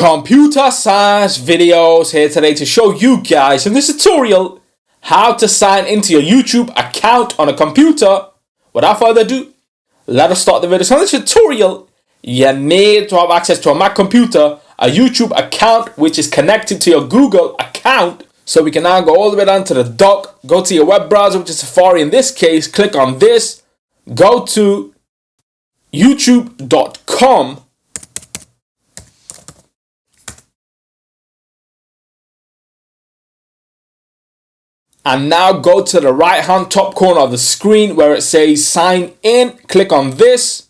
Computer science videos here today to show you guys in this tutorial how to sign into your YouTube account on a computer. Without further ado, let us start the video. So in this tutorial, you need to have access to a Mac computer, a YouTube account which is connected to your Google account. So we can now go all the way down to the dock, go to your web browser, which is Safari in this case, click on this, go to youtube.com. And now go to the right hand top corner of the screen where it says sign in. Click on this.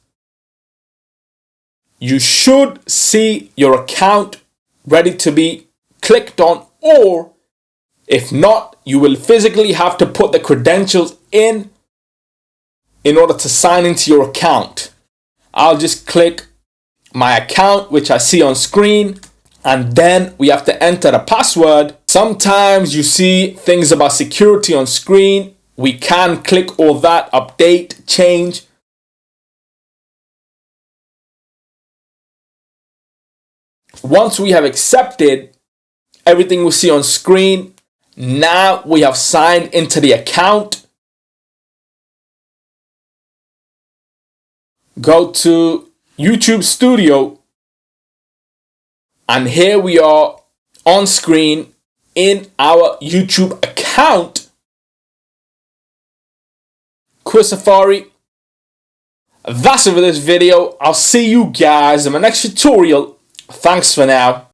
You should see your account ready to be clicked on, or if not, you will physically have to put the credentials in order to sign into your account. I'll just click my account, which I see on screen, and then we have to enter the password. Sometimes you see things about security on screen. We can click all that, update, change. Once we have accepted everything we see on screen, now we have signed into the account. Go to YouTube Studio, and here we are on screen in our YouTube account. Quit Safari. That's it for this video. I'll see you guys in my next tutorial. Thanks for now.